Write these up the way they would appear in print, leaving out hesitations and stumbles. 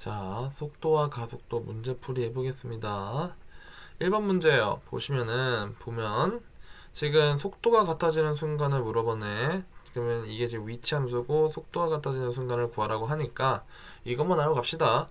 자, 속도와 가속도 문제풀이 해보겠습니다. 1번 문제예요. 보면 지금 속도가 같아지는 순간을 물어보네. 그러면 이게 지금 위치 함수고 속도가 같아지는 순간을 구하라고 하니까 이것만 알고 갑시다.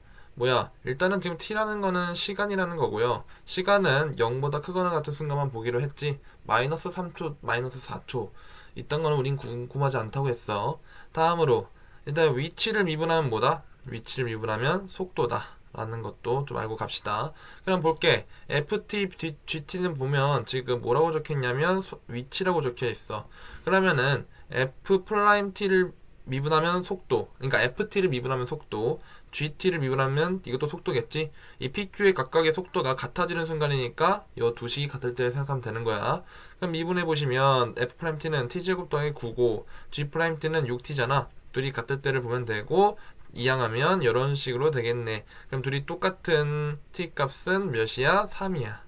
일단은 지금 t라는 거는 시간이라는 거고요. 시간은 0보다 크거나 같은 순간만 보기로 했지. 마이너스 3초, 마이너스 4초 이딴 거는 우린 궁금하지 않다고 했어. 다음으로 일단 위치를 미분하면 뭐다? 위치를 미분하면 속도다 라는 것도 좀 알고 갑시다. 그럼 볼게. ft, gt는 보면 지금 뭐라고 적혀있냐면 위치라고 적혀있어. 그러면은 f''t를 미분하면 속도, 그러니까 ft를 미분하면 속도, gt를 미분하면 이것도 속도겠지. 이 pq의 각각의 속도가 같아지는 순간이니까 이 두 식이 같을 때 생각하면 되는 거야. 그럼 미분해 보시면 f't는 t제곱 더하기 9고 g't는 6t잖아. 둘이 같을 때를 보면 되고 이항하면 이런 식으로 되겠네. 그럼 둘이 똑같은 t 값은 몇이야? 3이야.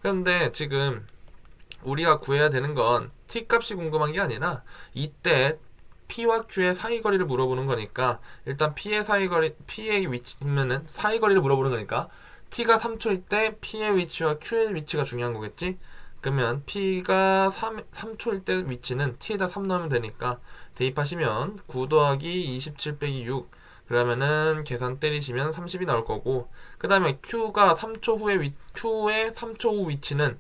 그런데 지금 우리가 구해야 되는 건 t 값이 궁금한 게 아니라 이때 p와 q의 사이거리를 물어보는 거니까 일단 p의 위치면은 사이거리를 물어보는 거니까 t가 3초일 때 p의 위치와 q의 위치가 중요한 거겠지? 그러면 p가 3초일 때 위치는 t에다 3 넣으면 되니까 대입하시면 9 더하기 27 빼기 6 그러면은 계산 때리시면 30이 나올 거고 그 다음에 q가 3초 후에 q의 3초 후 위치는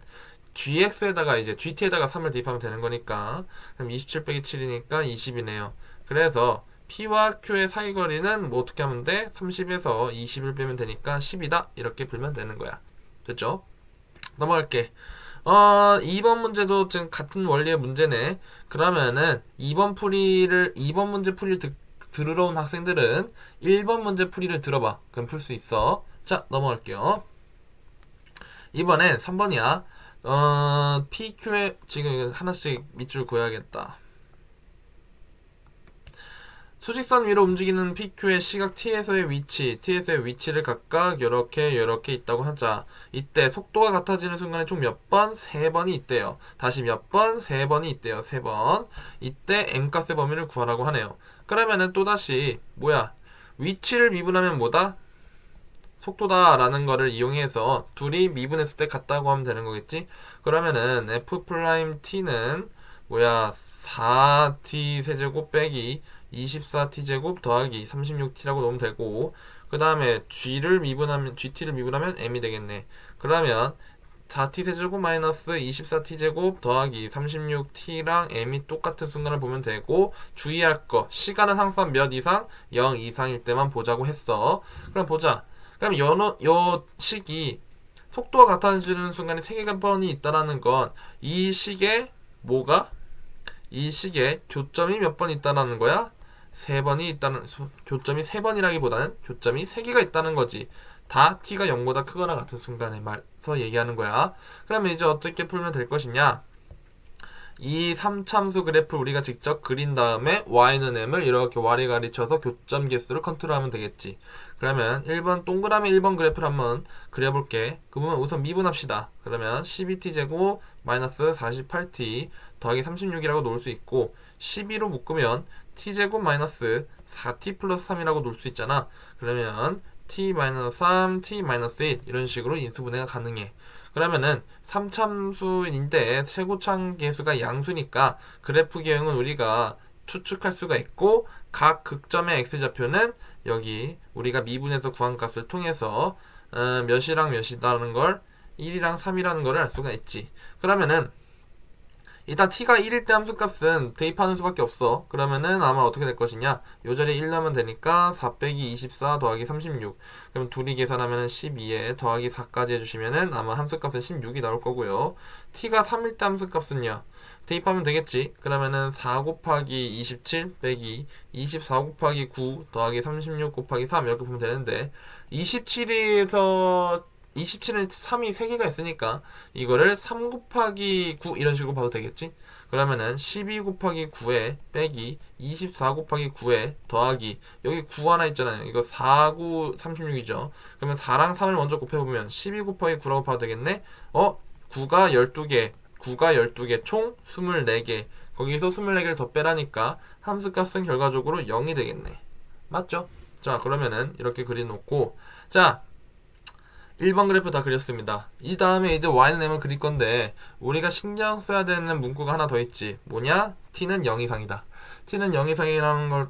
gx에다가 이제 gt에다가 3을 대입하면 되는 거니까 그럼 27 빼기 7이니까 20이네요. 그래서 p와 q의 사이거리는 뭐 어떻게 하면 돼? 30에서 20을 빼면 되니까 10이다 이렇게 풀면 되는 거야. 됐죠? 넘어갈게. 2번 문제도 지금 같은 원리의 문제네. 그러면은 2번 문제 풀이를 들으러 온 학생들은 1번 문제 풀이를 들어봐. 그럼 풀 수 있어. 자, 넘어갈게요. 이번엔 3번이야. PQ에 지금 하나씩 밑줄 그어야겠다. 수직선 위로 움직이는 PQ의 시각 T에서의 위치를 각각 요렇게 있다고 하자. 이때 속도가 같아지는 순간에 총 몇 번? 3번이 있대요. 다시 몇 번? 3번이 있대요. 3번. 이때 M값의 범위를 구하라고 하네요. 그러면은 또다시 위치를 미분하면 뭐다? 속도다라는 거를 이용해서 둘이 미분했을 때 같다고 하면 되는 거겠지? 그러면은 F'T는 4t 세제곱 빼기 24t제곱 더하기 36t라고 놓으면 되고 그 다음에 gt를 미분하면 m이 되겠네. 그러면 4t 세제곱 마이너스 24t제곱 더하기 36t랑 m이 똑같은 순간을 보면 되고 주의할 거 시간은 항상 몇 이상? 0 이상일 때만 보자고 했어. 그럼 보자. 그럼 요 식이 속도가 같아지는 순간에 3개가 있다라는 건 이 식에 이 식에 교점이 몇 번 있다라는 거야? 3번이 있다는 교점이 3번이라기보다는 교점이 3개가 있다는 거지. 다 t가 0보다 크거나 같은 순간에 말서 얘기하는 거야. 그러면 이제 어떻게 풀면 될 것이냐? 이 3참수 그래프를 우리가 직접 그린 다음에 y는 m을 이렇게 와리가리 쳐서 교점 개수를 컨트롤하면 되겠지. 그러면 1번 동그라미 1번 그래프를 한번 그려볼게. 그러면 우선 미분합시다. 그러면 12t제곱 마이너스 48t 더하기 36이라고 놓을 수 있고 12로 묶으면 t제곱 마이너스 4t 플러스 3이라고 놓을 수 있잖아. 그러면 t 마이너스 3, t 마이너스 1 이런 식으로 인수분해가 가능해. 그러면은 3참수인데 최고참 계수가 양수니까 그래프 개형은 우리가 추측할 수가 있고 각 극점의 x좌표는 여기 우리가 미분해서 구한 값을 통해서 몇이랑 몇이라는 걸 1이랑 3이라는 걸 알 수가 있지. 그러면은 일단 t가 1일 때 함수값은 대입하는 수밖에 없어. 그러면은 아마 어떻게 될 것이냐? 요 자리에 1 넣으면 되니까 4 빼기 24 더하기 36. 그럼 둘이 계산하면은 12에 더하기 4까지 해주시면은 아마 함수값은 16이 나올 거고요. t가 3일 때 함수값은요? 대입하면 되겠지. 그러면은 4 곱하기 27 빼기 24 곱하기 9 더하기 36 곱하기 3 이렇게 보면 되는데 27은 3이 3개가 있으니까 이거를 3 곱하기 9 이런 식으로 봐도 되겠지? 그러면은 12 곱하기 9에 빼기 24 곱하기 9에 더하기 여기 9 하나 있잖아요. 이거 4, 9, 36이죠. 그러면 4랑 3을 먼저 곱해보면 12 곱하기 9라고 봐도 되겠네? 9가 12개 총 24개 거기서 24개를 더 빼라니까 함수값은 결과적으로 0이 되겠네. 맞죠? 자, 그러면은 이렇게 그려놓고, 자, 1번 그래프 다 그렸습니다. 이 다음에 이제 y는 m을 그릴 건데, 우리가 신경 써야 되는 문구가 하나 더 있지. 뭐냐? t는 0 이상이다. t는 0 이상이라는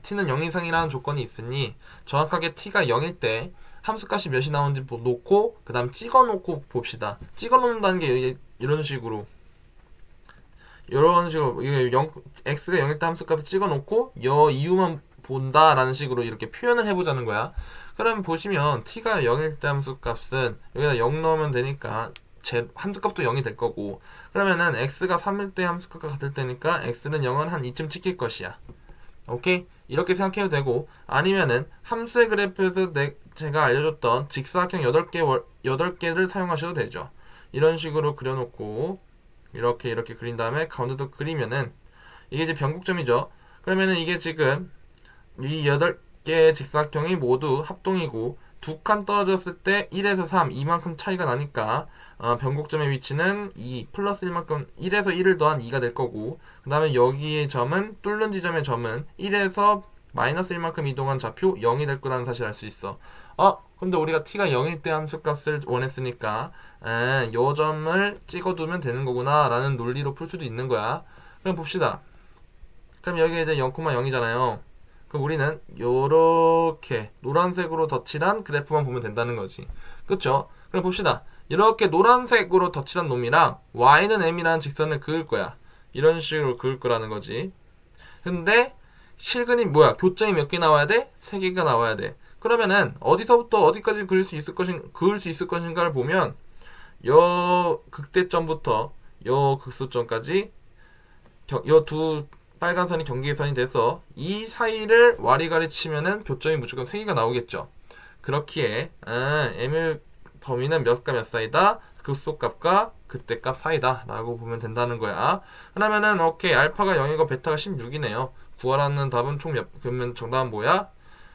t는 0 이상이라는 조건이 있으니, 정확하게 t가 0일 때 함수값이 몇이 나오는지 놓고, 그 다음 찍어놓고 봅시다. 찍어놓는다는 게 이런 식으로 이게 x가 0일 때 함수값을 찍어놓고 여 이유만 본다라는 식으로 이렇게 표현을 해보자는 거야. 그럼 보시면 t가 0일 때 함수값은 여기다 0 넣으면 되니까 함수값도 0이 될 거고, 그러면은 x가 3일 때 함수값과 같을 때니까 x는 0은 한 이쯤 찍힐 것이야. 오케이? 이렇게 생각해도 되고, 아니면은 함수의 그래프에서 제가 알려줬던 직사각형 8개를 사용하셔도 되죠. 이런 식으로 그려놓고 이렇게 그린 다음에 가운데도 그리면은 이게 이제 변곡점이죠. 그러면은 이게 지금 이 8개의 직사각형이 모두 합동이고 두 칸 떨어졌을 때 1에서 3 이만큼 차이가 나니까 변곡점의 위치는 2 플러스 1만큼 1에서 1을 더한 2가 될 거고, 그 다음에 여기의 점은 뚫는 지점의 점은 1에서 마이너스 1만큼 이동한 좌표 0이 될 거라는 사실을 알 수 있어. 근데 우리가 t가 0일 때 함수값을 원했으니까 요 점을 찍어두면 되는 거구나 라는 논리로 풀 수도 있는 거야. 그럼 봅시다. 그럼 여기 이제 0,0이잖아요. 그럼 우리는 요렇게 노란색으로 덧칠한 그래프만 보면 된다는 거지. 그쵸? 그럼 봅시다. 이렇게 노란색으로 덧칠한 놈이랑 y는 m이라는 직선을 그을 거야. 이런 식으로 그을 거라는 거지. 근데 실근이 뭐야? 교점이 몇 개 나와야 돼? 3개가 나와야 돼. 그러면은 어디서부터 어디까지 그을 수 있을 것인가를 보면 요 극대점부터 요 극소점까지 요 두 빨간 선이 경계선이 돼서 이 사이를 와리가리 치면은 교점이 무조건 3개가 나오겠죠. 그렇기에 m의 범위는 몇과 몇 사이다? 극소값과 극대값 사이다 라고 보면 된다는 거야. 그러면은 오케이, 알파가 0이고 베타가 16이네요. 구하라는 답은 그러면 정답은 뭐야?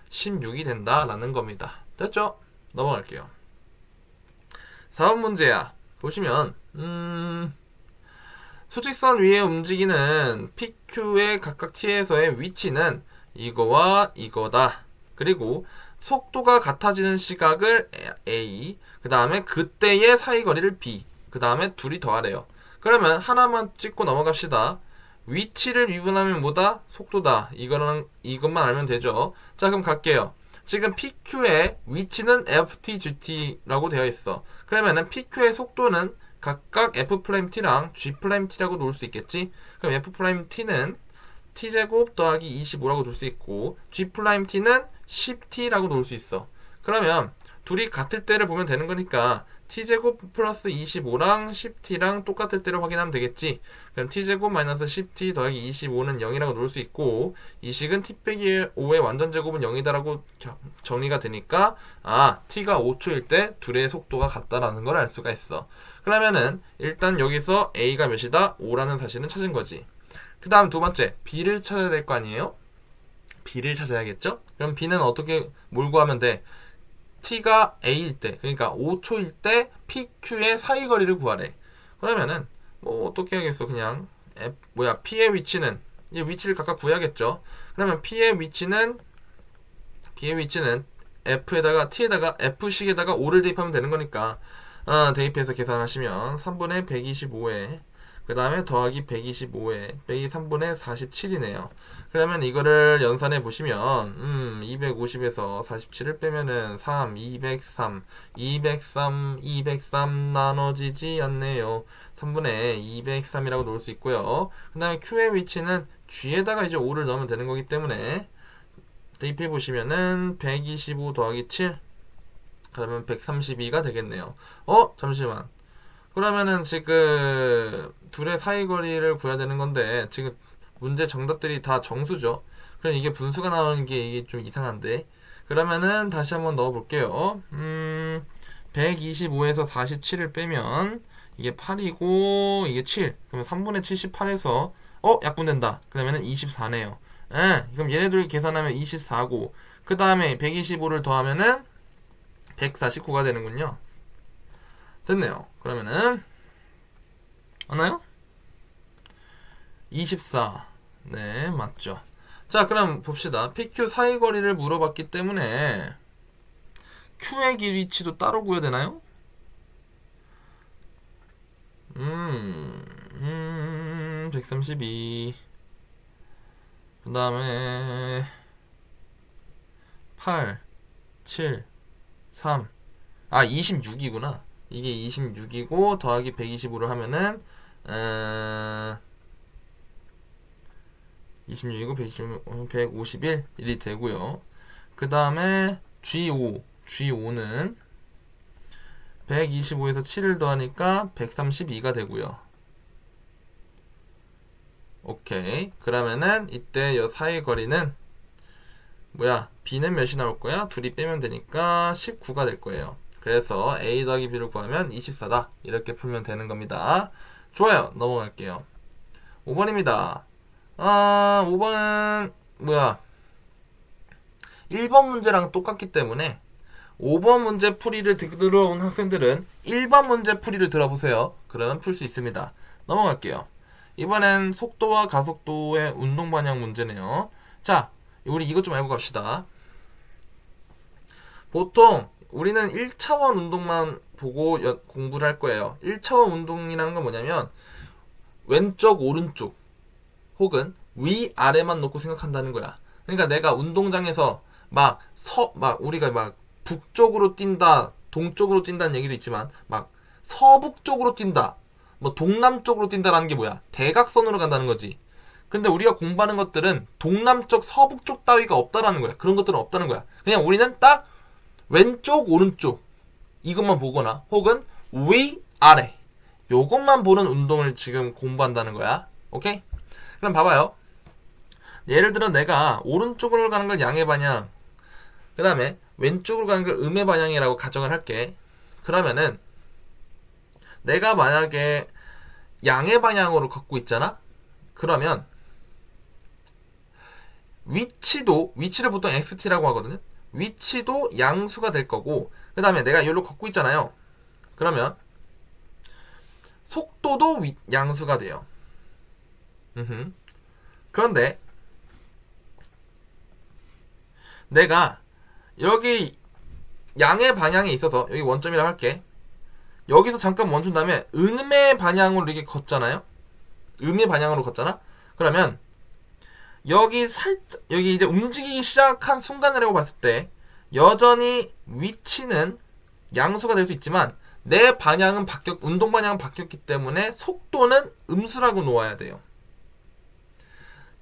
16이 된다라는 겁니다. 됐죠? 넘어갈게요. 4번 문제야. 보시면 수직선 위에 움직이는 PQ의 각각 T에서의 위치는 이거와 이거다. 그리고 속도가 같아지는 시각을 A, 그 다음에 그때의 사이거리를 B, 그 다음에 둘이 더하래요. 그러면 하나만 찍고 넘어갑시다. 위치를 미분하면 뭐다? 속도다. 이것만 알면 되죠. 자, 그럼 갈게요. 지금 PQ의 위치는 FT,GT라고 되어 있어. 그러면은 PQ의 속도는 각각 F'T랑 G'T라고 놓을 수 있겠지? 그럼 F'T는 T제곱 더하기 25라고 놓을 수 있고, G'T는 10T라고 놓을 수 있어. 그러면 둘이 같을 때를 보면 되는 거니까 t제곱 플러스 25랑 10t랑 똑같을 때를 확인하면 되겠지. 그럼 t제곱 마이너스 10t 더하기 25는 0이라고 놓을 수 있고, 이 식은 t 빼기 5의 완전 제곱은 0이다라고 정리가 되니까 t가 5초일 때 둘의 속도가 같다라는 걸 알 수가 있어. 그러면은 일단 여기서 a가 몇이다? 5라는 사실은 찾은 거지. 그 다음 두 번째, b를 찾아야 될 거 아니에요? b를 찾아야겠죠? 그럼 b는 어떻게 몰고 하면 돼? t가 a일 때, 그러니까 5초일 때 pq의 사이거리를 구하래. 그러면은 뭐 어떻게 하겠어? 그냥 p의 위치는 이 위치를 각각 구해야겠죠. 그러면 p의 위치는 f에다가 t에다가 f식에다가 5를 대입하면 되는 거니까 대입해서 계산하시면 3분의 125에 그 다음에 더하기 125에 빼기 3분의 47이네요. 그러면 이거를 연산해 보시면 250에서 47을 빼면은 3, 203, 203 나눠지지 않네요. 3분의 203이라고 놓을 수 있고요. 그 다음에 Q의 위치는 G에다가 이제 5를 넣으면 되는 거기 때문에 대입해 보시면은 125 더하기 7 그러면 132가 되겠네요. 잠시만. 그러면은 지금 둘의 사이거리를 구해야 되는 건데 지금 문제 정답들이 다 정수죠. 그럼 이게 분수가 나오는 게 이게 좀 이상한데. 그러면은 다시 한번 넣어 볼게요. 125에서 47을 빼면 이게 8이고 이게 7. 그러면 3분의 78에서 약분된다. 그러면은 24네요. 그럼 얘네들 계산하면 24고 그 다음에 125를 더하면은 149가 되는군요. 됐네요. 그러면은 맞나요? 24. 네, 맞죠. 자, 그럼 봅시다. PQ 사이 거리를 물어봤기 때문에 Q의 길이치도 따로 구해야 되나요? 132. 그 다음에 8, 7, 3. 26이구나. 이게 26이고 더하기 125를 하면은 26이고 151 일이 되고요. 그 다음에 G5는 125에서 7을 더하니까 132가 되고요. 오케이. 그러면은 이때 이 사이 거리는 뭐야? B는 몇이 나올 거야? 둘이 빼면 되니까 19가 될 거예요. 그래서 A 더하기 B를 구하면 24다. 이렇게 풀면 되는 겁니다. 좋아요. 넘어갈게요. 5번입니다. 5번은 뭐야? 1번 문제랑 똑같기 때문에 5번 문제 풀이를 들어온 학생들은 1번 문제 풀이를 들어보세요. 그러면 풀 수 있습니다. 넘어갈게요. 이번엔 속도와 가속도의 운동 방향 문제네요. 자, 우리 이것 좀 알고 갑시다. 보통 우리는 1차원 운동만 보고 공부를 할 거예요. 1차원 운동이라는 건 뭐냐면 왼쪽, 오른쪽 혹은 위, 아래만 놓고 생각한다는 거야. 그러니까 내가 운동장에서 우리가 막 북쪽으로 뛴다, 동쪽으로 뛴다는 얘기도 있지만 막 서북쪽으로 뛴다, 뭐 동남쪽으로 뛴다라는 게 뭐야? 대각선으로 간다는 거지. 근데 우리가 공부하는 것들은 동남쪽, 서북쪽 따위가 없다라는 거야. 그런 것들은 없다는 거야. 그냥 우리는 딱 왼쪽, 오른쪽 이것만 보거나 혹은 위, 아래 요것만 보는 운동을 지금 공부한다는 거야. 오케이? 그럼 봐봐요. 예를 들어 내가 오른쪽으로 가는 걸 양의 방향, 그 다음에 왼쪽으로 가는 걸 음의 방향이라고 가정을 할게. 그러면은 내가 만약에 양의 방향으로 걷고 있잖아? 그러면 위치를 보통 XT라고 하거든요. 위치도 양수가 될 거고, 그 다음에 내가 여기로 걷고 있잖아요. 그러면 속도도 양수가 돼요. 그런데 내가 여기 양의 방향에 있어서 여기 원점이라고 할게. 여기서 잠깐 멈춘 다음에 음의 방향으로 이렇게 걷잖아요. 음의 방향으로 걷잖아. 그러면 여기 이제 움직이기 시작한 순간이라고 봤을 때 여전히 위치는 양수가 될 수 있지만 내 방향은 운동 방향은 바뀌었기 때문에 속도는 음수라고 놓아야 돼요.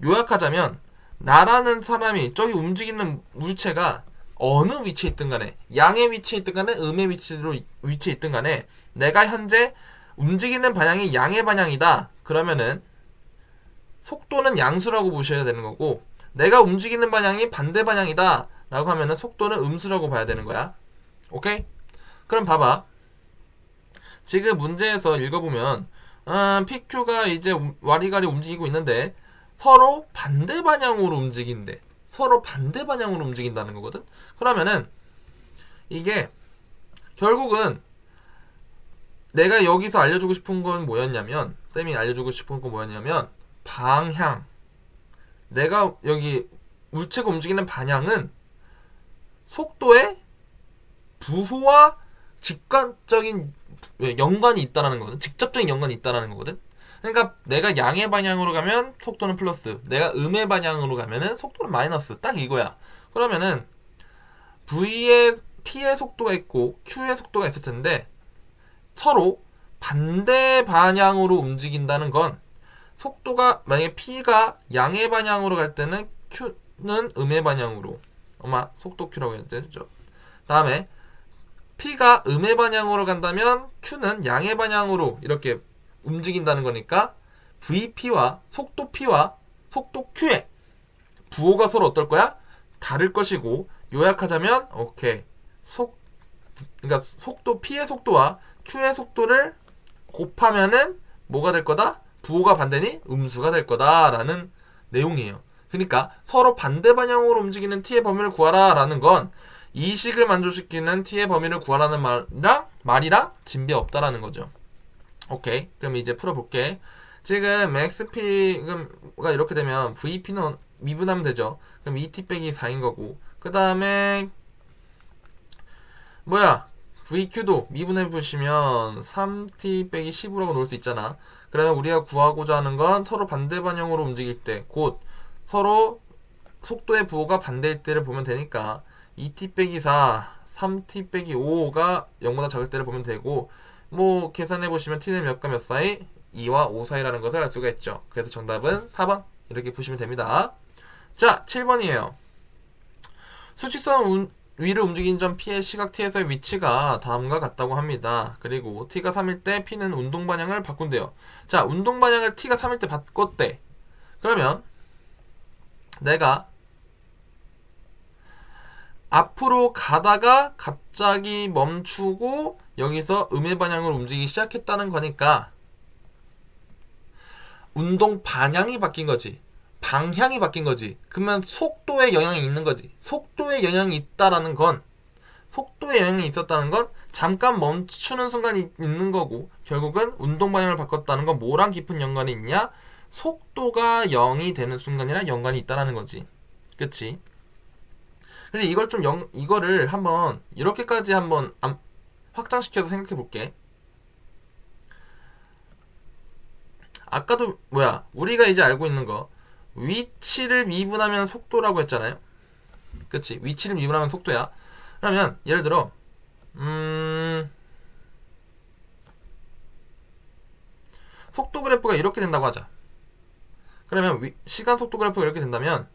요약하자면 나라는 사람이 저기 움직이는 물체가 어느 위치에 있든 간에 양의 위치에 있든 간에 음의 위치에 있든 간에 내가 현재 움직이는 방향이 양의 방향이다. 그러면은 속도는 양수라고 보셔야 되는 거고, 내가 움직이는 방향이 반대 방향이다 라고 하면은 속도는 음수라고 봐야 되는 거야. 오케이? 그럼 봐봐. 지금 문제에서 읽어보면 PQ가 이제 와리가리 움직이고 있는데 서로 반대 방향으로 움직인대. 서로 반대 방향으로 움직인다는 거거든. 그러면은 이게 결국은 내가 여기서 알려주고 싶은 건 뭐였냐면, 쌤이 알려주고 싶은 건 뭐였냐면 방향. 내가 여기 물체가 움직이는 방향은 속도의 부호와 직관적인 연관이 있다라는 거거든. 직접적인 연관이 있다라는 거거든. 그러니까 내가 양의 방향으로 가면 속도는 플러스, 내가 음의 방향으로 가면은 속도는 마이너스. 딱 이거야. 그러면은 P의 속도가 있고 Q의 속도가 있을 텐데 서로 반대 방향으로 움직인다는 건 속도가 만약에 P가 양의 방향으로 갈 때는 Q는 음의 방향으로, 속도 Q라고 해야 되죠. 다음에 P가 음의 방향으로 간다면 Q는 양의 방향으로 이렇게 움직인다는 거니까 VP와 속도 P와 속도 Q의 부호가 서로 어떨 거야? 다를 것이고, 요약하자면 오케이. 그러니까 속도 P의 속도와 Q의 속도를 곱하면은 뭐가 될 거다? 부호가 반대니 음수가 될 거다라는 내용이에요. 그러니까 서로 반대 방향으로 움직이는 T의 범위를 구하라 라는 건 이 식을 만족시키는 T의 범위를 구하라는 말이랑 진배 없다라는 거죠. 오케이. 그럼 이제 풀어볼게. 지금 XP가 이렇게 되면 VP는 미분하면 되죠. 그럼 2t 빼기 4인 거고, 그 다음에 뭐야, VQ도 미분해 보시면 3t 빼기 15라고 놓을 수 있잖아. 그러면 우리가 구하고자 하는 건 서로 반대 방향으로 움직일 때, 곧 서로 속도의 부호가 반대일 때를 보면 되니까 2t 빼기 4, 3t 빼기 5가 0보다 작을 때를 보면 되고, 뭐 계산해 보시면 t는 몇과 몇 사이? 2와 5 사이라는 것을 알 수가 있죠. 그래서 정답은 4번 이렇게 보시면 됩니다. 자, 7번이에요. 수직선 위를 움직이는 점 P의 시각 T에서의 위치가 다음과 같다고 합니다. 그리고 T가 3일 때 P는 운동 방향을 바꾼대요. 자, 운동 방향을 T가 3일 때 바꿨대. 그러면 내가 앞으로 가다가 갑자기 멈추고 여기서 음의 방향으로 움직이기 시작했다는 거니까 운동 방향이 바뀐 거지. 방향이 바뀐 거지. 그러면 속도에 영향이 있는 거지. 속도에 영향이 있다라는 건, 속도에 영향이 있었다는 건 잠깐 멈추는 순간이 있는 거고, 결국은 운동 방향을 바꿨다는 건 뭐랑 깊은 연관이 있냐? 속도가 0이 되는 순간이랑 연관이 있다라는 거지. 그치? 근데 이걸 이거를 한번 이렇게까지 한번 확장시켜서 생각해 볼게. 아까도 우리가 이제 알고 있는 거, 위치를 미분하면 속도라고 했잖아요. 그치? 위치를 미분하면 속도야. 그러면 예를 들어 속도 그래프가 이렇게 된다고 하자. 그러면 시간 속도 그래프가 이렇게 된다면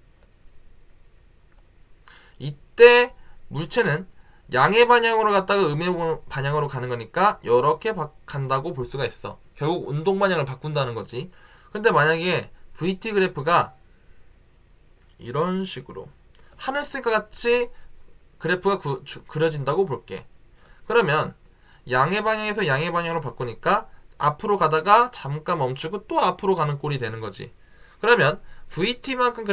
이때 물체는 양의 방향으로 갔다가 음의 방향으로 가는 거니까 이렇게 간다고 볼 수가 있어. 결국 운동 방향을 바꾼다는 거지. 근데 만약에 VT 그래프가 이런 식으로 하늘색과 같이 그래프가 그려진다고 볼게. 그러면 양의 방향에서 양의 방향으로 바꾸니까 앞으로 가다가 잠깐 멈추고 또 앞으로 가는 꼴이 되는 거지. 그러면 VT만큼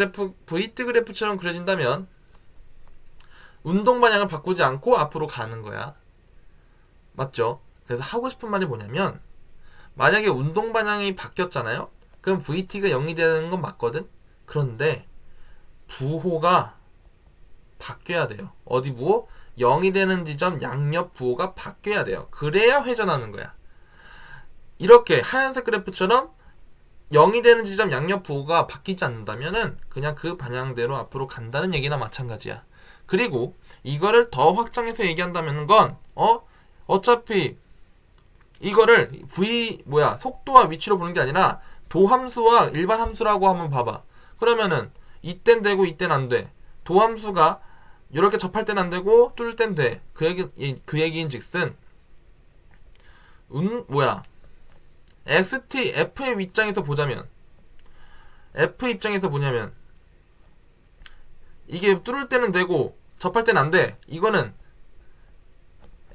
VT 그래프처럼 그려진다면 운동 방향을 바꾸지 않고 앞으로 가는 거야. 맞죠? 그래서 하고 싶은 말이 뭐냐면, 만약에 운동 방향이 바뀌었잖아요? 그럼 VT가 0이 되는 건 맞거든? 그런데 부호가 바뀌어야 돼요. 어디 부호? 0이 되는 지점 양옆 부호가 바뀌어야 돼요. 그래야 회전하는 거야. 이렇게 하얀색 그래프처럼 0이 되는 지점 양옆 부호가 바뀌지 않는다면은 그냥 그 방향대로 앞으로 간다는 얘기나 마찬가지야. 그리고 이거를 더 확장해서 얘기한다면 건 어차피 이거를 속도와 위치로 보는 게 아니라 도함수와 일반 함수라고 한번 봐봐. 그러면은 이땐 되고 이땐 안 돼. 도함수가 이렇게 접할 땐 안 되고 뚫을 땐 돼. 그 얘기인즉슨 XT F의 입장에서 보자면, F 입장에서 보냐면 이게 뚫을 때는 되고 접할 때는 안 돼. 이거는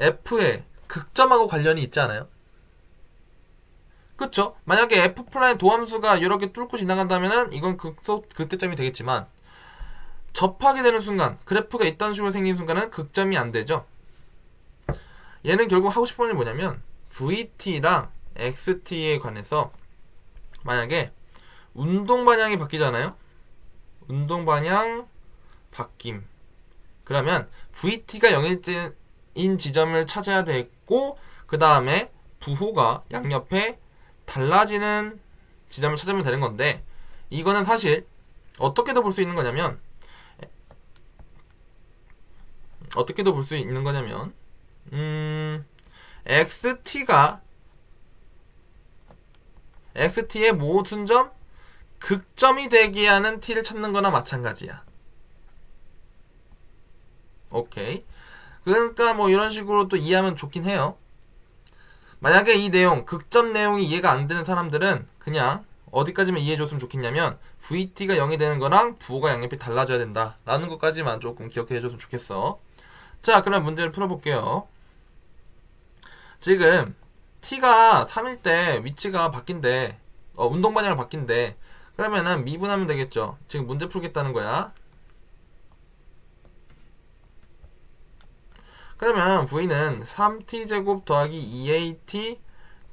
F의 극점하고 관련이 있지 않아요? 그쵸? 만약에 F 플라인 도함수가 이렇게 뚫고 지나간다면은 이건 극대점이 되겠지만, 접하게 되는 순간, 그래프가 이딴 식으로 생긴 순간은 극점이 안 되죠. 얘는 결국 하고 싶은 말이 뭐냐면, VT랑 XT에 관해서 만약에 운동 방향이 바뀌잖아요? 운동 방향 바뀜. 그러면 VT가 0인 지점을 찾아야 되고, 그 다음에 부호가 양옆에 달라지는 지점을 찾으면 되는 건데, 이거는 사실 어떻게도 볼 수 있는 거냐면 XT의 모든 점 극점이 되게 하는 T를 찾는 거나 마찬가지야. 오케이. 그러니까 뭐 이런 식으로 또 이해하면 좋긴 해요. 만약에 이 내용, 극점 내용이 이해가 안 되는 사람들은 그냥 어디까지만 이해해줬으면 좋겠냐면 VT가 0이 되는 거랑 부호가 양옆이 달라져야 된다 라는 것까지만 조금 기억해줬으면 좋겠어. 자, 그럼 문제를 풀어볼게요. 지금 T가 3일 때 위치가 바뀐대. 운동 방향을 바뀐대. 그러면은 미분하면 되겠죠. 지금 문제 풀겠다는 거야. 그러면 V는 3t제곱 더하기 2at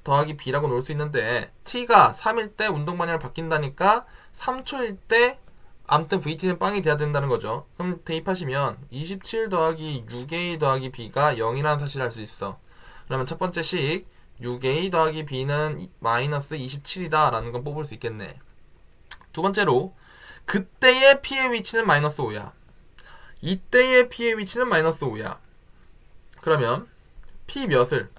더하기 b라고 놓을 수 있는데, t가 3일 때 운동 방향을 바뀐다니까 3초일 때 아무튼 VT는 빵이 돼야 된다는 거죠. 그럼 대입하시면 27 더하기 6A 더하기 B가 0이라는 사실을 알 수 있어. 그러면 첫 번째 식 6A 더하기 B는 마이너스 27이다 라는 건 뽑을 수 있겠네. 두 번째로 그때의 P의 위치는 마이너스 5야. 이때의 P의 위치는 마이너스 5야. 그러면 P 몇을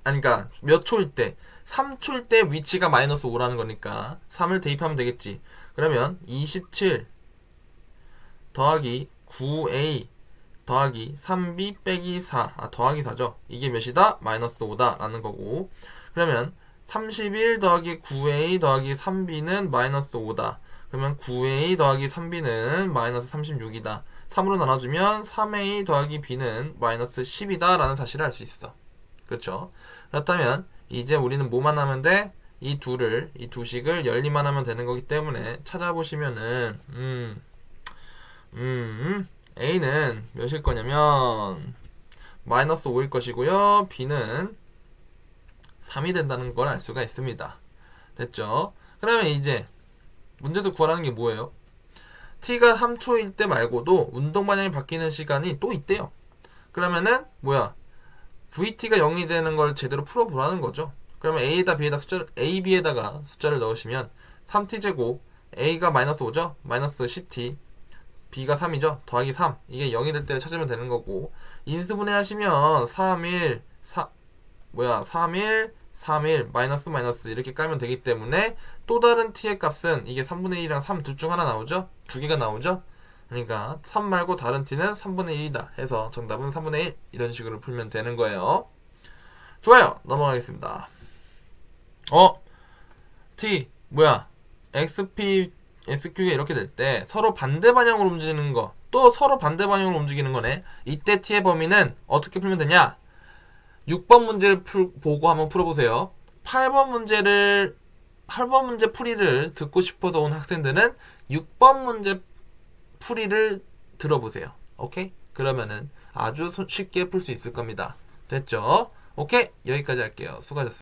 그러니까 몇 초일 때 3초일 때 위치가 마이너스 5라는 거니까 3을 대입하면 되겠지. 그러면 27 더하기 9A 더하기 3B 빼기 4 더하기 4죠. 이게 몇이다? 마이너스 5다 라는 거고, 그러면 31 더하기 9A 더하기 3B는 마이너스 5다. 그러면 9A 더하기 3B는 마이너스 36이다. 3으로 나눠주면 3A 더하기 B는 마이너스 10이다 라는 사실을 알 수 있어. 그렇죠? 그렇다면 이제 우리는 뭐만 하면 돼? 이 두 식을 열리만 하면 되는 거기 때문에 찾아보시면은 A는 몇일 거냐면 마이너스 5일 것이고요. B는 3이 된다는 걸 알 수가 있습니다. 됐죠? 그러면 이제 문제에서 구하라는 게 뭐예요? T가 3초일 때 말고도 운동 방향이 바뀌는 시간이 또 있대요. 그러면은 뭐야? VT가 0이 되는 걸 제대로 풀어보라는 거죠. 그러면 A, B에다가 숫자를 넣으시면 3T제곱 A가 마이너스 5죠? 마이너스 10T B가 3이죠? 더하기 3 이게 0이 될 때를 찾으면 되는 거고, 인수분해 하시면 3일 3일 마이너스 마이너스 이렇게 깔면 되기 때문에 또 다른 T의 값은 이게 3분의 1이랑 3 둘 중 하나 나오죠? 두 개가 나오죠? 그러니까 3 말고 다른 T는 3분의 1이다 해서 정답은 3분의 1 이런 식으로 풀면 되는 거예요. 좋아요. 넘어가겠습니다. T XP SQ가 이렇게 될 때 서로 반대 방향으로 움직이는 거, 또 서로 반대 방향으로 움직이는 거네. 이때 T의 범위는 어떻게 풀면 되냐? 6번 문제를 보고 한번 풀어보세요. 8번 문제 풀이를 듣고 싶어서 온 학생들은 6번 문제 풀이를 들어보세요. 오케이? 그러면은 아주 쉽게 풀 수 있을 겁니다. 됐죠? 오케이? 여기까지 할게요. 수고하셨습니다.